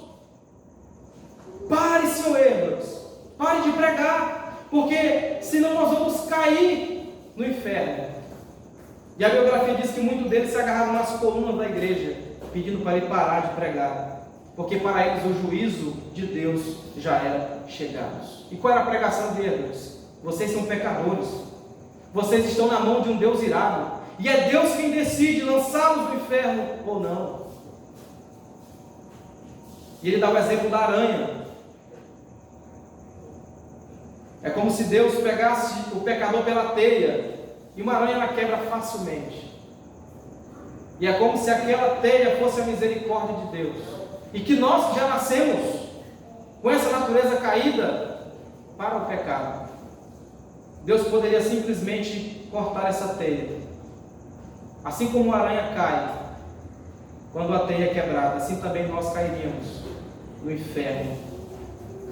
[SPEAKER 1] pare, seu Edwards, pare de pregar, porque senão nós vamos cair no inferno. E a biografia diz que muitos deles se agarraram nas colunas da igreja, pedindo para ele parar de pregar, porque para eles o juízo de Deus já era chegado. E qual era a pregação de Edwards? Vocês são pecadores, vocês estão na mão de um Deus irado, e é Deus quem decide lançá-los no inferno ou não. E ele dá o exemplo da aranha. É como se Deus pegasse o pecador pela teia, e uma aranha ela quebra facilmente. E é como se aquela teia fosse a misericórdia de Deus, e que nós que já nascemos com essa natureza caída para o pecado, Deus poderia simplesmente cortar essa teia. Assim como a aranha cai quando a teia é quebrada, assim também nós cairíamos no inferno,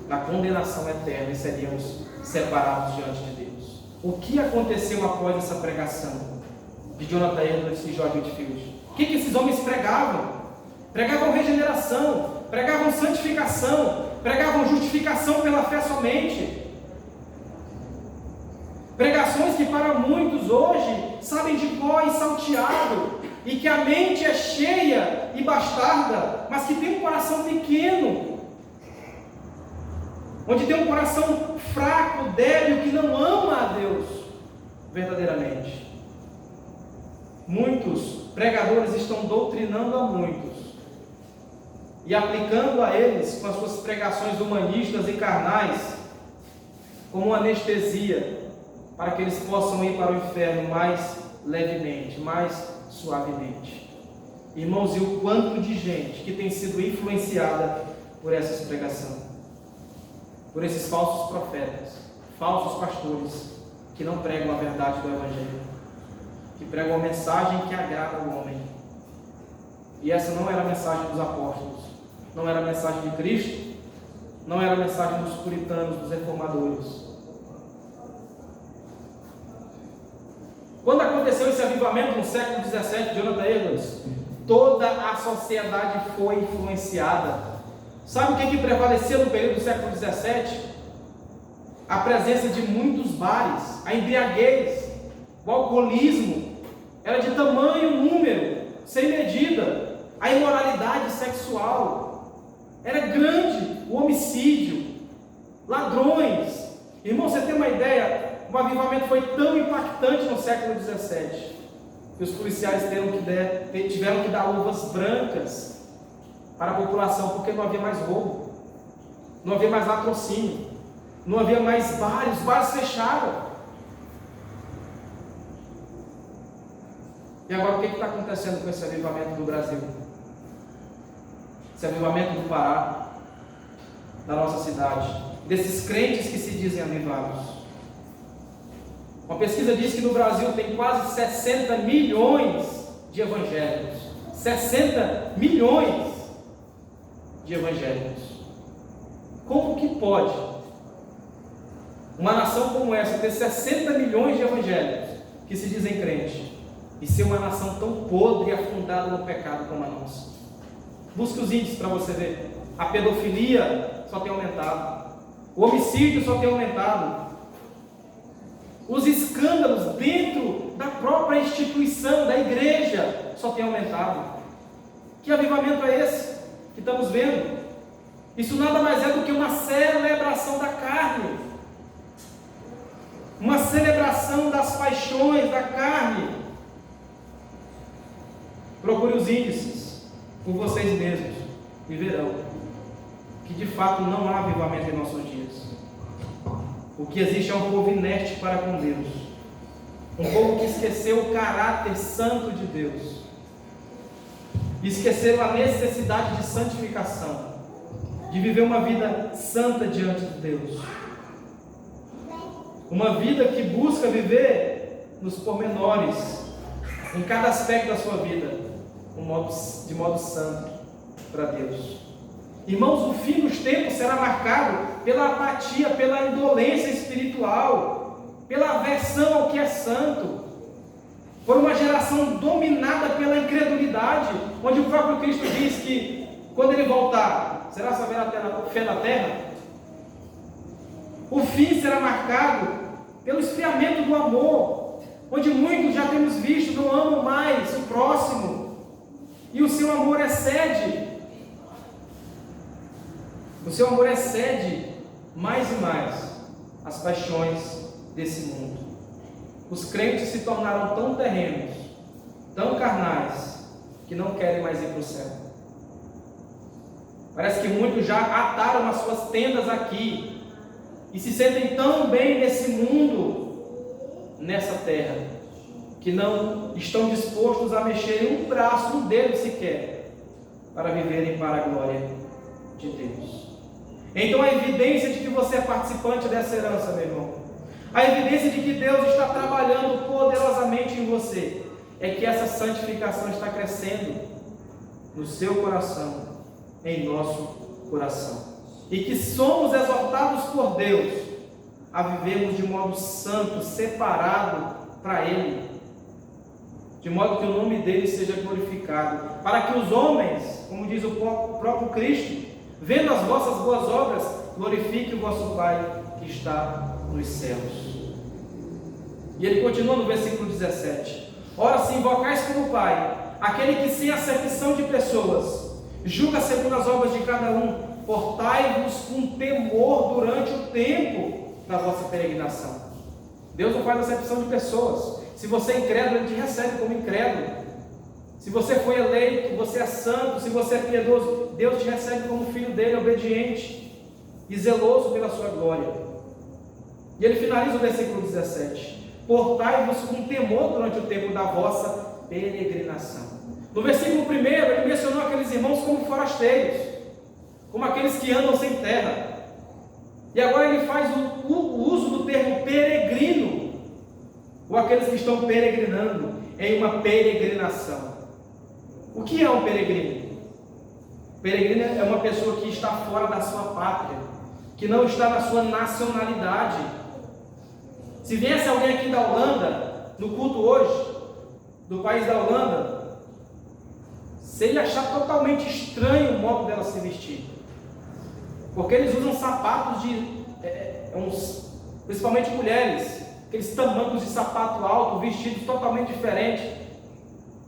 [SPEAKER 1] na condenação eterna, e seríamos separados diante de Deus. O que aconteceu após essa pregação de Jonathan Edwards e George Whitefield? O que esses homens pregavam? Pregavam regeneração, pregavam santificação, pregavam justificação pela fé somente. Pregações que para muitos hoje sabem de cor e salteado, e que a mente é cheia e bastarda, mas que tem um coração pequeno, onde tem um coração fraco, débil, que não ama a Deus verdadeiramente. Muitos pregadores estão doutrinando a muitos e aplicando a eles, com as suas pregações humanistas e carnais, como uma anestesia, para que eles possam ir para o inferno mais levemente, mais suavemente. Irmãos, e o quanto de gente que tem sido influenciada por essa pregação, por esses falsos profetas, falsos pastores, que não pregam a verdade do Evangelho, que pregam a mensagem que agrada ao homem. E essa não era a mensagem dos apóstolos, não era a mensagem de Cristo, não era a mensagem dos puritanos, dos reformadores. Quando aconteceu esse avivamento no século XVII, Jonathan Edwards, toda a sociedade foi influenciada. Sabe o que prevaleceu no período do século XVII? A presença de muitos bares, a embriaguez, o alcoolismo, era de tamanho, número, sem medida. A imoralidade sexual era grande, o homicídio, ladrões. Irmão, você tem uma ideia? O avivamento foi tão impactante no século XVII que os policiais tiveram que dar luvas brancas para a população, porque não havia mais roubo, não havia mais latrocínio, não havia mais bares, os bares fecharam. E agora o que está acontecendo com esse avivamento do Brasil? Esse avivamento do Pará, da nossa cidade, desses crentes que se dizem avivados. Uma pesquisa diz que no Brasil tem quase 60 milhões de evangélicos. 60 milhões de evangélicos. Como que pode uma nação como essa ter 60 milhões de evangélicos que se dizem crentes e ser uma nação tão podre e afundada no pecado como a nossa? Busque os índices para você ver. A pedofilia só tem aumentado, o homicídio só tem aumentado, os escândalos dentro da própria instituição, da igreja, só tem aumentado. Que avivamento é esse que estamos vendo? Isso nada mais é do que uma celebração da carne, uma celebração das paixões da carne. Procure os índices por vocês mesmos e verão que de fato não há avivamento em nossos dias. O que existe é um povo inerte para com Deus, um povo que esqueceu o caráter santo de Deus, esqueceu a necessidade de santificação, de viver uma vida santa diante de Deus, uma vida que busca viver nos pormenores, em cada aspecto da sua vida, de modo santo para Deus. Irmãos, o fim dos tempos será marcado pela apatia, pela indolência espiritual. pela aversão ao que é santo, por uma geração dominada pela incredulidade, onde o próprio Cristo diz que, quando Ele voltar, será só fé na terra? O fim será marcado pelo esfriamento do amor, onde muitos já temos visto não amam mais o próximo, e o seu amor excede. O seu amor excede mais e mais as paixões desse mundo. Os crentes se tornaram tão terrenos, tão carnais, que não querem mais ir para o céu. Parece que muitos já ataram as suas tendas aqui e se sentem tão bem nesse mundo, nessa terra, que não estão dispostos a mexer um braço, um dedo sequer, para viverem para a glória de Deus. Então a evidência de que você é participante dessa herança, meu irmão, a evidência de que Deus está trabalhando poderosamente em você, é que essa santificação está crescendo no seu coração, em nosso coração, e que somos exortados por Deus a vivermos de modo santo, separado para Ele, de modo que o nome dele seja glorificado, para que os homens, como diz o próprio Cristo, vendo as vossas boas obras, glorifiquem o vosso Pai que está nos céus. E ele continua no versículo 17: ora, se invocais como Pai aquele que, sem acepção de pessoas, julga segundo as obras de cada um, portai-vos com temor durante o tempo da vossa peregrinação. Deus não faz acepção de pessoas. Se você é incrédulo, Ele te recebe como incrédulo. Se você foi eleito, você é santo, se você é piedoso, Deus te recebe como filho dele, obediente e zeloso pela sua glória. E ele finaliza o versículo 17: portai-vos com temor durante o tempo da vossa peregrinação. No versículo 1, ele mencionou aqueles irmãos como forasteiros, como aqueles que andam sem terra. E agora ele faz o uso do termo peregrino, ou aqueles que estão peregrinando em uma peregrinação. O que é um peregrino? Peregrino é uma pessoa que está fora da sua pátria, que não está na sua nacionalidade. Se viesse alguém aqui da Holanda, no culto hoje, do país da Holanda, se ele achar totalmente estranho o modo dela se vestir, porque eles usam sapatos principalmente mulheres, aqueles tamancos de sapato alto, vestidos totalmente diferentes,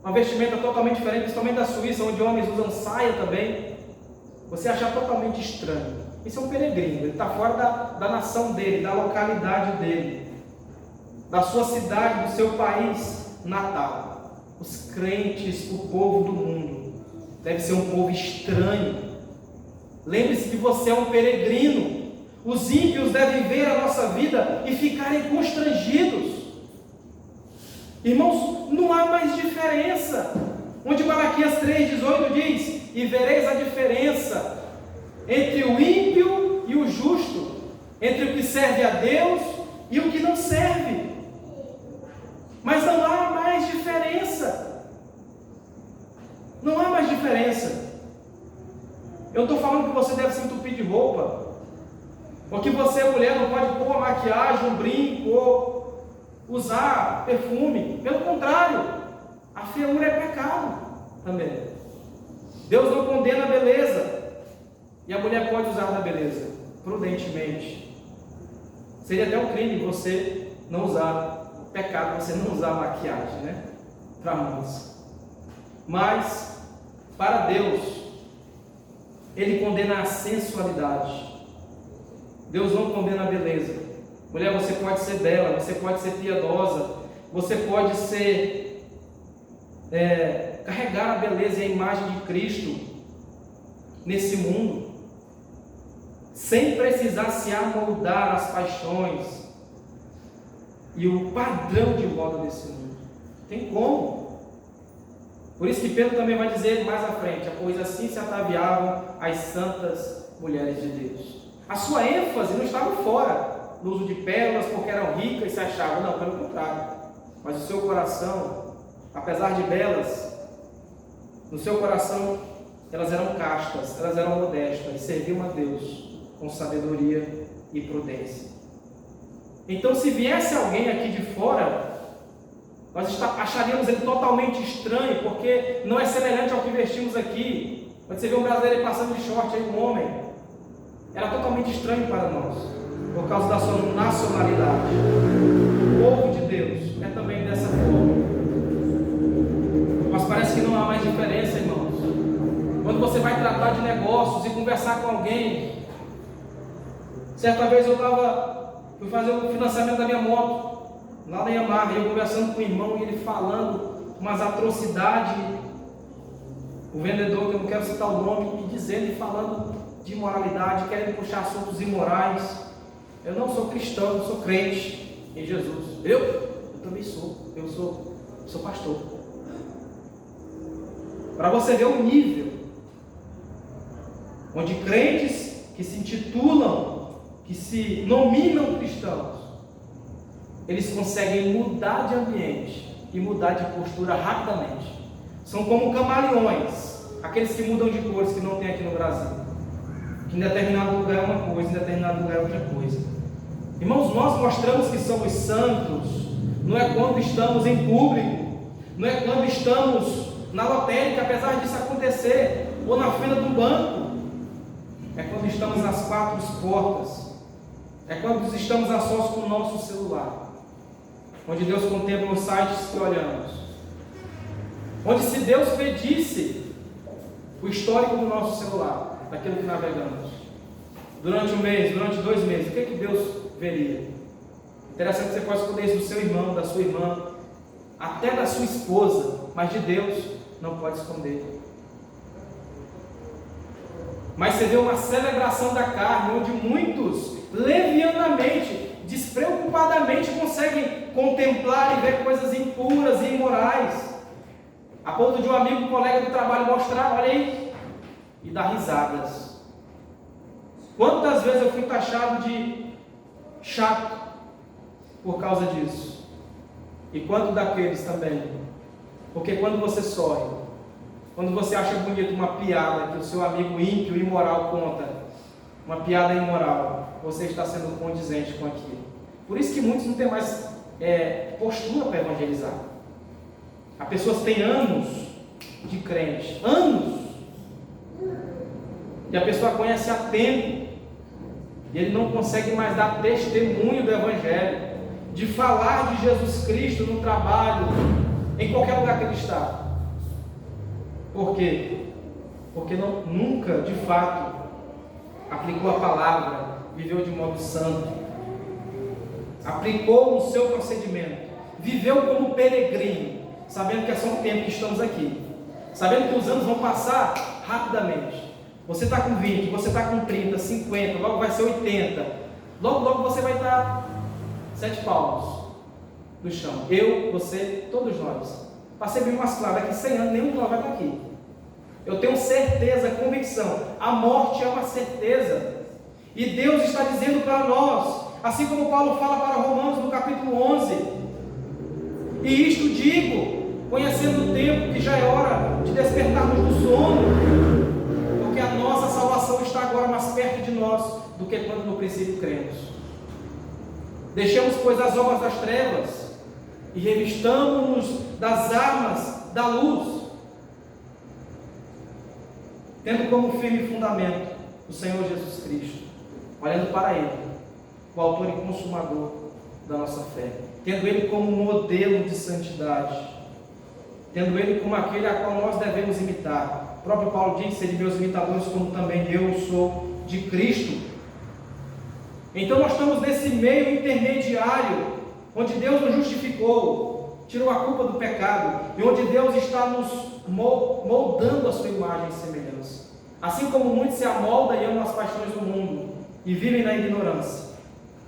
[SPEAKER 1] uma vestimenta totalmente diferente, principalmente da Suíça, onde homens usam saia também. Você achar totalmente estranho. Isso é um peregrino, ele está fora da nação dele, da localidade dele, da sua cidade, do seu país natal. Os crentes, o povo do mundo, deve ser um povo estranho. Lembre-se que você é um peregrino. Os ímpios devem ver a nossa vida e ficarem constrangidos. Irmãos, não há mais diferença. Onde Malaquias 3,18 diz: e vereis a diferença entre o ímpio e o justo, entre o que serve a Deus e o que não serve. Mas não há mais diferença. Não há mais diferença. Eu não estou falando que você deve se entupir de roupa, ou que você, mulher, não pode pôr uma maquiagem, um brinco, ou usar perfume. Pelo contrário, a feiura é pecado também. Deus não condena a beleza, e a mulher pode usar da beleza prudentemente. Seria até um crime você não usar, pecado você não usar maquiagem, né? Para moça. Mas para Deus, Ele condena a sensualidade. Deus não condena a beleza. Mulher, você pode ser bela, você pode ser piedosa, você pode ser carregar a beleza e a imagem de Cristo nesse mundo, sem precisar se amoldar às paixões e o padrão de moda desse mundo. Tem como? Por isso que Pedro também vai dizer mais à frente: pois assim se ataviavam as santas mulheres de Deus. A sua ênfase não estava fora, no uso de pérolas porque eram ricas e se achavam, não, pelo contrário. Mas o seu coração, apesar de belas, no seu coração elas eram castas, elas eram modestas, serviam a Deus com sabedoria e prudência. Então, se viesse alguém aqui de fora, nós acharíamos ele totalmente estranho, porque não é semelhante ao que vestimos aqui. Quando você vê um brasileiro passando de short aí, um homem, era totalmente estranho para nós, por causa da sua nacionalidade. O povo de Deus é também dessa forma. Mas parece que não há mais diferença, irmãos. Quando você vai tratar de negócios e conversar com alguém, certa vez eu fui fazer o financiamento da minha moto, lá na Yamaha, e eu conversando com o irmão, e ele falando umas atrocidades, o vendedor, que eu não quero citar o nome, me dizendo e falando de imoralidade, querendo puxar assuntos imorais. Eu não sou cristão, eu sou crente em Jesus. Eu também sou, eu sou pastor. Para você ver o nível, onde crentes que se intitulam, que se nominam cristãos, eles conseguem mudar de ambiente e mudar de postura rapidamente. São como camaleões, aqueles que mudam de cores que não tem aqui no Brasil. Que em determinado lugar é uma coisa, em determinado lugar é outra coisa. Irmãos, nós mostramos que somos santos, não é quando estamos em público, não é quando estamos na lotérica, apesar disso acontecer, ou na fila do banco. É quando estamos nas quatro portas, é quando estamos a sós com o nosso celular, onde Deus contempla os sites que olhamos, onde se Deus pedisse o histórico do nosso celular, daquilo que navegamos, durante um mês, durante 2 meses, o que Deus veria? Interessante que você pode esconder isso do seu irmão, da sua irmã, até da sua esposa, mas de Deus não pode esconder. Mas você vê uma celebração da carne, onde muitos, levianamente, despreocupadamente, conseguem contemplar e ver coisas impuras e imorais, a ponto de um amigo, um colega do trabalho mostrar, olha aí, e dar risadas. Quantas vezes eu fui taxado de chato por causa disso? E quanto daqueles também? Porque quando você sorri, quando você acha bonito uma piada que o seu amigo ímpio e imoral conta, uma piada imoral, você está sendo condizente com aquilo. Por isso que muitos não têm mais postura para evangelizar. As pessoas têm anos de crente, anos, e a pessoa conhece há tempo, e ele não consegue mais dar testemunho do Evangelho, de falar de Jesus Cristo no trabalho, em qualquer lugar que ele está. Por quê? Porque nunca, de fato, aplicou a palavra, viveu de modo santo, aplicou o seu procedimento, viveu como peregrino, sabendo que é só um tempo que estamos aqui, sabendo que os anos vão passar rapidamente. Você está com 20, você está com 30, 50, logo vai ser 80, logo você vai estar 7 palmos no chão. Eu, você, todos nós. Para ser bem mais claro, daqui 100 anos nenhum de nós vai estar aqui. Eu tenho certeza, convicção, a morte é uma certeza, e Deus está dizendo para nós, assim como Paulo fala para Romanos no capítulo 11, e isto digo, conhecendo o tempo, que já é hora de despertarmos do sono, porque a nossa salvação está agora mais perto de nós do que quando no princípio cremos. Deixemos, pois, as obras das trevas e revistamos-nos das armas da luz, tendo como firme fundamento o Senhor Jesus Cristo, olhando para Ele, o autor e consumador da nossa fé, tendo Ele como modelo de santidade, tendo Ele como aquele a qual nós devemos imitar. O próprio Paulo diz: sede meus imitadores, como também eu sou de Cristo. Então nós estamos nesse meio intermediário, onde Deus nos justificou, tirou a culpa do pecado, e onde Deus está nos moldando a sua imagem e semelhança. Assim como muitos se amoldam e amam as paixões do mundo e vivem na ignorância,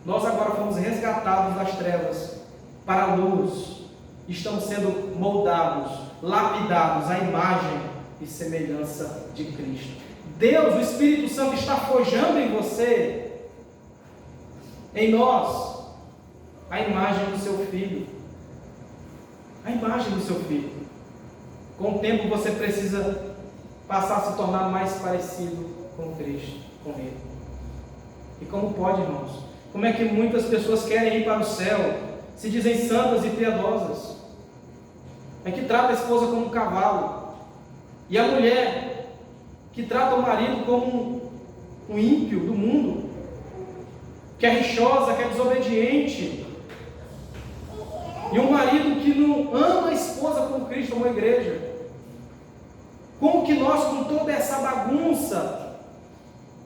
[SPEAKER 1] nós agora fomos resgatados das trevas para a luz, estamos sendo moldados, lapidados à imagem e semelhança de Cristo. Deus, o Espírito Santo, está forjando em você, em nós, a imagem do seu Filho. A imagem do seu Filho. Com o tempo você precisa passar a se tornar mais parecido com Cristo, com Ele. E como pode, irmãos? Como é que muitas pessoas querem ir para o céu, se dizem santas e piedosas? É que trata a esposa como um cavalo, e a mulher que trata o marido como um ímpio do mundo, que é rixosa, que é desobediente, e um marido que não ama a esposa como Cristo amou a igreja. Como que nós, com toda essa bagunça,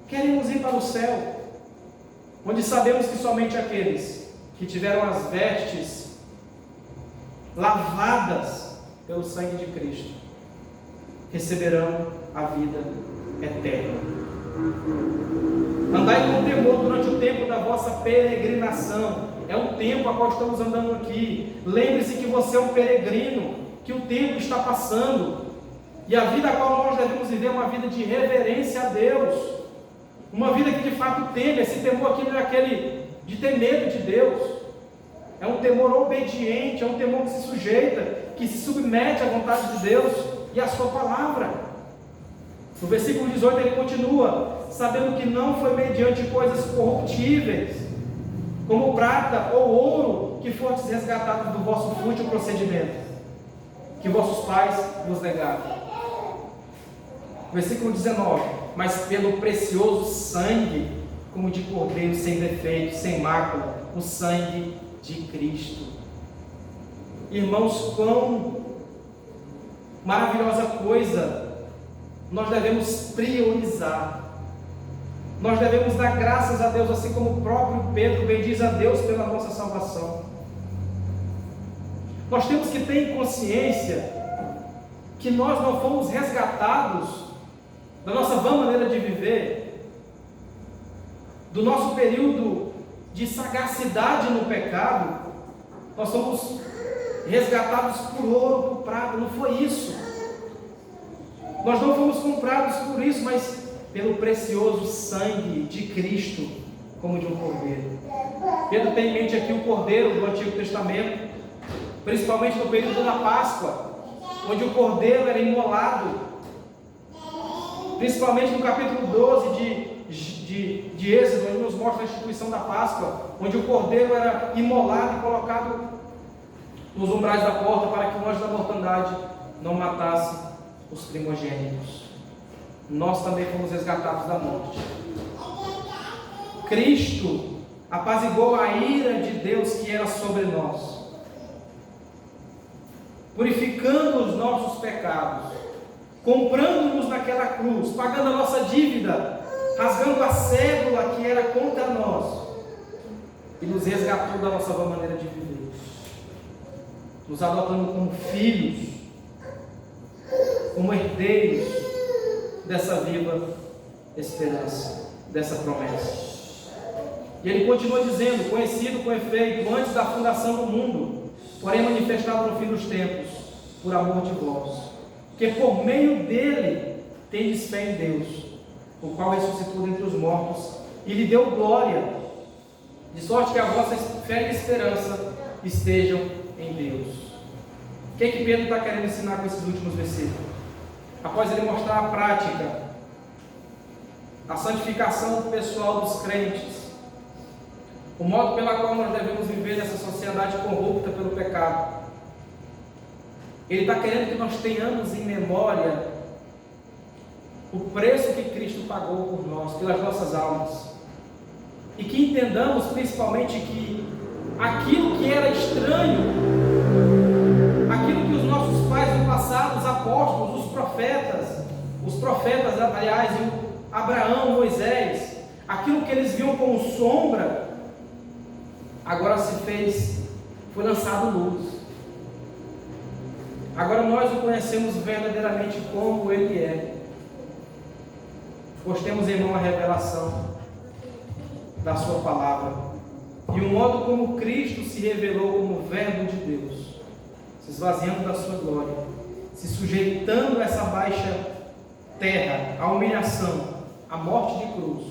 [SPEAKER 1] queremos ir para o céu, onde sabemos que somente aqueles que tiveram as vestes lavadas pelo sangue de Cristo receberão a vida eterna. Andai com temor durante o tempo da vossa peregrinação. É um tempo a qual estamos andando aqui. Lembre-se que você é um peregrino, que o tempo está passando, e a vida a qual nós devemos viver é uma vida de reverência a Deus, uma vida que de fato teme. Esse temor aqui não é aquele de ter medo de Deus, é um temor obediente, é um temor que se sujeita, que se submete à vontade de Deus e à sua palavra. No versículo 18 ele continua: sabendo que não foi mediante coisas corruptíveis, como prata ou ouro, que fostes resgatados do vosso fútil procedimento, que vossos pais vos negaram. Versículo 19: mas pelo precioso sangue, como de cordeiro sem defeito, sem mácula, o sangue de Cristo. Irmãos, quão maravilhosa coisa nós devemos priorizar. Nós devemos dar graças a Deus, assim como o próprio Pedro bendiz a Deus pela nossa salvação. Nós temos que ter consciência que nós não fomos resgatados da nossa vã maneira de viver, do nosso período de sagacidade no pecado. Nós somos resgatados por ouro, por prata. Não foi isso. Nós não fomos comprados por isso, mas pelo precioso sangue de Cristo, como de um cordeiro. Pedro tem em mente aqui o cordeiro do Antigo Testamento, principalmente no período da Páscoa, onde o cordeiro era imolado, principalmente no capítulo 12 de Êxodo, onde nos mostra a instituição da Páscoa, onde o cordeiro era imolado e colocado nos umbrais da porta, para que o anjo da mortandade não matasse os primogênitos. Nós também fomos resgatados da morte. Cristo apaziguou a ira de Deus que era sobre nós, purificando os nossos pecados, comprando-nos naquela cruz, pagando a nossa dívida, rasgando a cédula que era contra nós, e nos resgatou da nossa vã maneira de viver, nos adotando como filhos, como herdeiros dessa viva esperança, dessa promessa. E ele continua dizendo: conhecido com efeito antes da fundação do mundo, porém manifestado no fim dos tempos, por amor de vós, que por meio dele tendes fé em Deus, o qual ressuscitou dentre os mortos e lhe deu glória, de sorte que a vossa fé e esperança estejam em Deus. O que é que Pedro está querendo ensinar com esses últimos versículos? Após ele mostrar a prática, a santificação pessoal dos crentes, o modo pela qual nós devemos viver nessa sociedade corrupta pelo pecado, ele está querendo que nós tenhamos em memória o preço que Cristo pagou por nós, pelas nossas almas, e que entendamos principalmente que aquilo que era estranho, aquilo que os nossos pais no passado, os apóstolos, os profetas, aliás, Abraão, Moisés, aquilo que eles viam como sombra, agora foi lançado luz. Agora nós o conhecemos verdadeiramente como ele é, pois temos em mão a revelação da sua palavra, e o modo como Cristo se revelou como verbo de Deus, se esvaziando da sua glória, se sujeitando a essa baixa terra, a humilhação, a morte de cruz,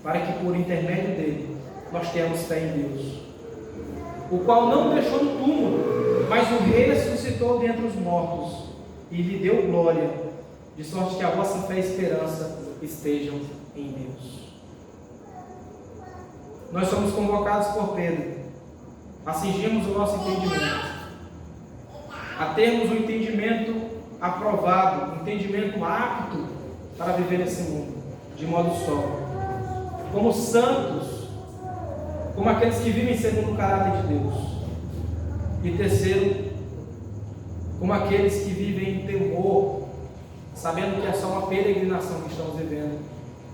[SPEAKER 1] para que por intermédio dele nós tenhamos fé em Deus, o qual não deixou no túmulo, mas o ressuscitou dentre os mortos e lhe deu glória, de sorte que a vossa fé e esperança estejam em Deus. nós somos convocados por Pedro a cingirmos o nosso entendimento, a termos um entendimento aprovado, um entendimento apto para viver nesse mundo, de modo sóbrio, como santos, como aqueles que vivem segundo o caráter de Deus. E terceiro, como aqueles que vivem em temor, sabendo que é só uma peregrinação que estamos vivendo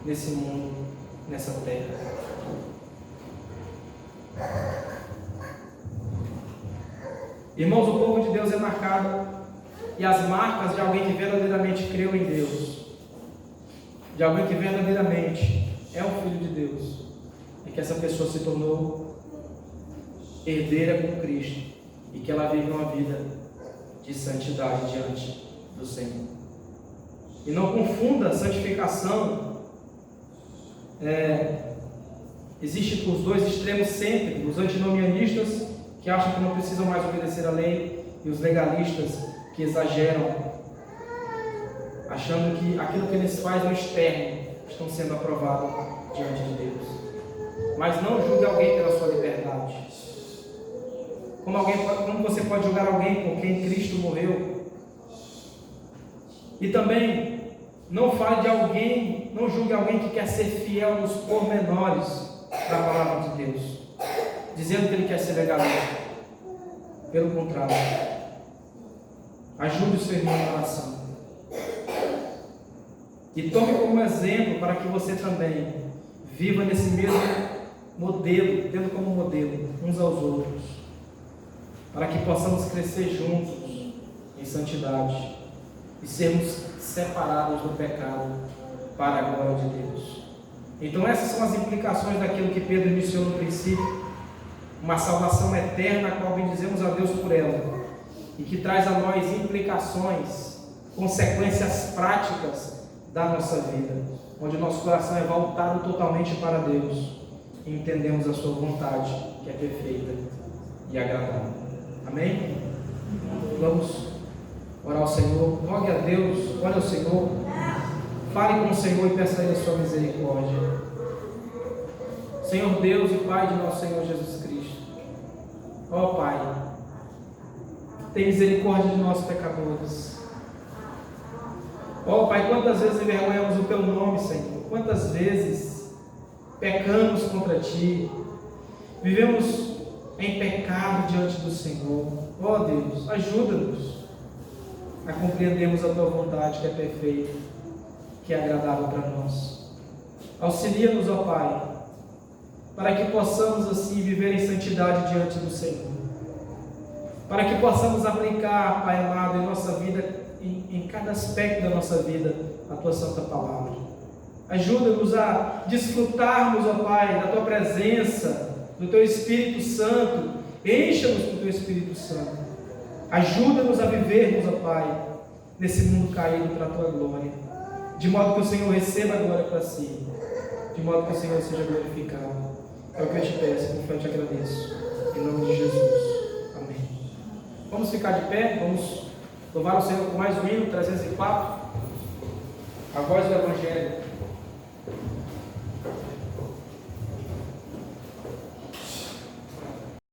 [SPEAKER 1] nesse mundo, nessa terra. Irmãos, o povo de Deus é marcado, e as marcas de alguém que verdadeiramente creu em Deus, de alguém que verdadeiramente é um filho de Deus, é que essa pessoa se tornou herdeira com Cristo e que ela vive uma vida de santidade diante do Senhor. E não confunda santificação. Existe os dois extremos sempre, os antinomianistas, que acham que não precisam mais obedecer à lei, e os legalistas, que exageram, achando que aquilo que eles fazem no externo estão sendo aprovados diante de Deus. Mas não julgue alguém pela sua liberdade. Como você pode julgar alguém por quem Cristo morreu? E também não fale de alguém, não julgue alguém que quer ser fiel nos pormenores da palavra de Deus, dizendo que ele quer ser legalista. Pelo contrário, ajude o seu irmão na oração e tome como exemplo para que você também viva nesse mesmo modelo, tendo como modelo uns aos outros, para que possamos crescer juntos em santidade e sermos separados do pecado para a glória de Deus. Então essas são as implicações daquilo que Pedro iniciou no princípio, uma salvação eterna, a qual bendizemos a Deus por ela, e que traz a nós implicações, consequências práticas da nossa vida, onde o nosso coração é voltado totalmente para Deus e entendemos a sua vontade, que é perfeita e agradável. Amém? Vamos orar ao Senhor. Rogue a Deus, ore ao Senhor, fale com o Senhor e peça a Ele a sua misericórdia. Senhor Deus e Pai de nosso Senhor Jesus Cristo, ó Pai, tem misericórdia de nós pecadores. Ó Pai, quantas vezes envergonhamos o Teu nome, Senhor, quantas vezes pecamos contra Ti, vivemos em pecado diante do Senhor. Ó Deus, ajuda-nos a compreendermos a Tua vontade, que é perfeita, que é agradável para nós. Auxilia-nos, ó Pai, para que possamos assim viver em santidade diante do Senhor, para que possamos aplicar, Pai amado, em nossa vida, em cada aspecto da nossa vida, a Tua santa palavra. Ajuda-nos a desfrutarmos, ó Pai, da Tua presença, do Teu Espírito Santo. Encha-nos com o Teu Espírito Santo. Ajuda-nos a vivermos, ó Pai, nesse mundo caído para a Tua glória, de modo que o Senhor receba a glória para si, de modo que o Senhor seja glorificado. É o que eu te peço, com fé eu te agradeço, em nome de Jesus, amém. Vamos ficar de pé, vamos louvar o Senhor com mais um hino, 304, a voz do Evangelho.